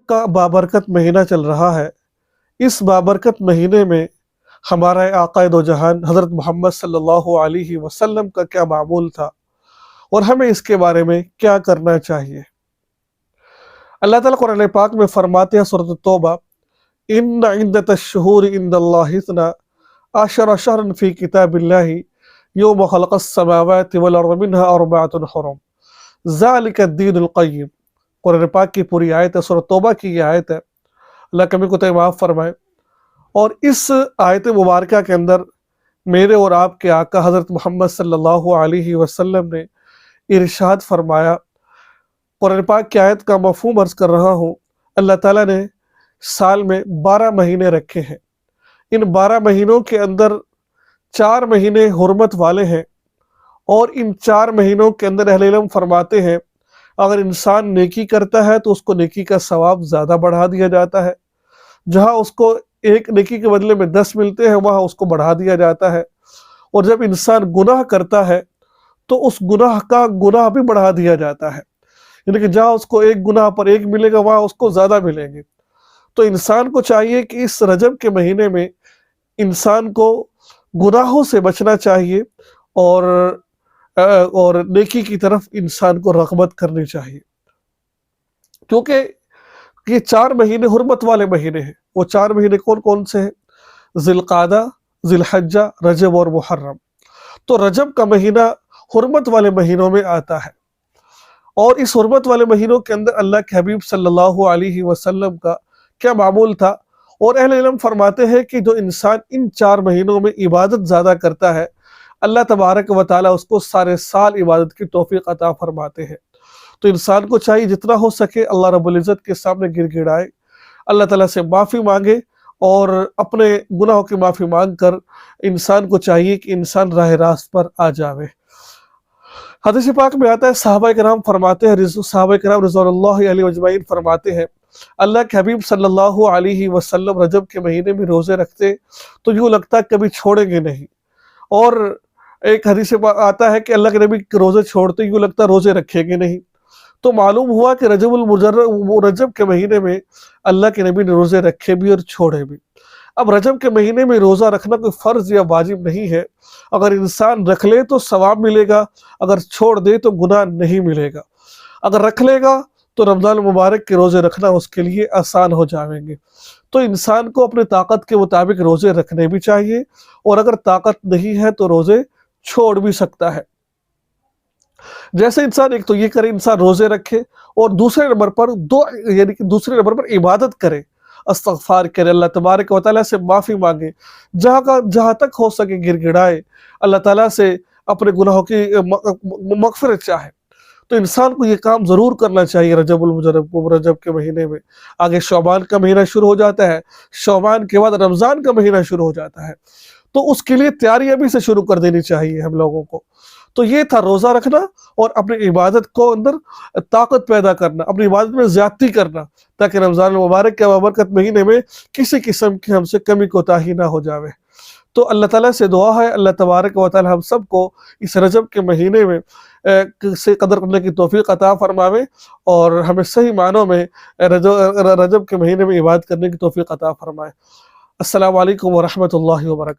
کا بابرکت مہینہ چل رہا ہے۔ اس بابرکت مہینے میں ہمارے آقا دو جہان حضرت محمد صلی اللہ علیہ وسلم کا کیا معمول تھا اور ہمیں اس کے بارے میں کیا کرنا چاہیے۔ اللہ تعالیٰ قرآن پاک میں فرماتے ہیں سورۃ التوبہ، ان عدۃ الشہور عند اللہ اثنا عشر شہرا فی کتاب اللہ یوم خلق السماوات والارض منها اربعۃ حرم ذالک الدین القیم۔ قرآن پاک کی پوری آیت ہے، سورۃ توبہ کی یہ آیت ہے، اللہ کمی کو معاف فرمائے۔ اور اس آیت مبارکہ کے اندر میرے اور آپ کے آقا حضرت محمد صلی اللہ علیہ وسلم نے ارشاد فرمایا، قرآن پاک کی آیت کا مفہوم عرض کر رہا ہوں۔ اللہ تعالیٰ نے سال میں 12 مہینے رکھے ہیں، ان 12 مہینوں کے اندر 4 مہینے حرمت والے ہیں، اور ان 4 مہینوں کے اندر اہل علم فرماتے ہیں اگر انسان نیکی کرتا ہے تو اس کو نیکی کا ثواب زیادہ بڑھا دیا جاتا ہے، جہاں اس کو ایک نیکی کے بدلے میں 10 ملتے ہیں وہاں اس کو بڑھا دیا جاتا ہے، اور جب انسان گناہ کرتا ہے تو اس گناہ کا گناہ بھی بڑھا دیا جاتا ہے، یعنی کہ جہاں اس کو ایک گناہ پر 1 ملے گا وہاں اس کو زیادہ ملیں گے۔ تو انسان کو چاہیے کہ اس رجب کے مہینے میں انسان کو گناہوں سے بچنا چاہیے اور نیکی کی طرف انسان کو رغبت کرنی چاہیے، کیونکہ یہ 4 مہینے حرمت والے مہینے ہیں۔ وہ 4 مہینے کون کون سے ہیں؟ ذی القعدہ، ذی الحجہ، رجب اور محرم۔ تو رجب کا مہینہ حرمت والے مہینوں میں آتا ہے، اور اس حرمت والے مہینوں کے اندر اللہ کے حبیب صلی اللہ علیہ وسلم کا کیا معمول تھا، اور اہل علم فرماتے ہیں کہ جو انسان ان 4 مہینوں میں عبادت زیادہ کرتا ہے اللہ تبارک و تعالیٰ اس کو سارے سال عبادت کی توفیق عطا فرماتے ہیں۔ تو انسان کو چاہیے جتنا ہو سکے اللہ رب العزت کے سامنے گر گڑائے، اللہ تعالیٰ سے معافی مانگے، اور اپنے گناہوں کی معافی مانگ کر انسان کو چاہیے کہ انسان راہ راست پر آ جاوے۔ حدیث پاک میں آتا ہے، صحابہ کرام فرماتے ہیں، صحابہ کرام رضوان اللہ علیہ اجمعین فرماتے ہیں اللہ کے حبیب صلی اللہ علیہ وسلم رجب کے مہینے میں روزے رکھتے تو یوں لگتا کبھی چھوڑیں گے نہیں، اور ایک حدیث آتا ہے کہ اللہ کے نبی روزے چھوڑتے یوں لگتا روزے رکھیں گے نہیں۔ تو معلوم ہوا کہ رجب کے مہینے میں اللہ کے نبی نے روزے رکھے بھی اور چھوڑے بھی۔ اب رجب کے مہینے میں روزہ رکھنا کوئی فرض یا واجب نہیں ہے، اگر انسان رکھ لے تو ثواب ملے گا، اگر چھوڑ دے تو گناہ نہیں ملے گا۔ اگر رکھ لے گا تو رمضان المبارک کے روزے رکھنا اس کے لیے آسان ہو جائیں گے۔ تو انسان کو اپنے طاقت کے مطابق روزے رکھنے بھی چاہیے، اور اگر طاقت نہیں ہے تو روزے چھوڑ بھی سکتا ہے۔ جیسے انسان ایک تو یہ کرے انسان روزے رکھے، اور دوسرے نمبر پر یعنی کہ دوسرے نمبر پر عبادت کرے، استغفار کرے، اللہ تبارک و تعالیٰ سے معافی مانگے، جہاں تک ہو سکے گر گڑائے، اللہ تعالیٰ سے اپنے گناہوں کی مغفرت چاہے۔ تو انسان کو یہ کام ضرور کرنا چاہیے رجب کے مہینے میں۔ آگے شعبان کا مہینہ شروع ہو جاتا ہے، شعبان کے بعد رمضان کا مہینہ شروع ہو جاتا ہے، تو اس کے لیے تیاری ابھی سے شروع کر دینی چاہیے ہم لوگوں کو۔ تو یہ تھا روزہ رکھنا، اور اپنی عبادت کو اندر طاقت پیدا کرنا، اپنی عبادت میں زیادتی کرنا، تاکہ رمضان المبارک کے بابرکت مہینے میں کسی قسم کی ہم سے کمی کوتاہی نہ ہو جاوے۔ تو اللہ تعالیٰ سے دعا ہے اللہ تبارک و تعالیٰ ہم سب کو اس رجب کے مہینے میں سے قدر کرنے کی توفیق عطا فرماوے، اور ہمیں صحیح معنوں میں رجب کے مہینے میں عبادت کرنے کی توفیق عطا فرمائے۔ السلام علیکم ورحمۃ اللہ وبرکاتہ۔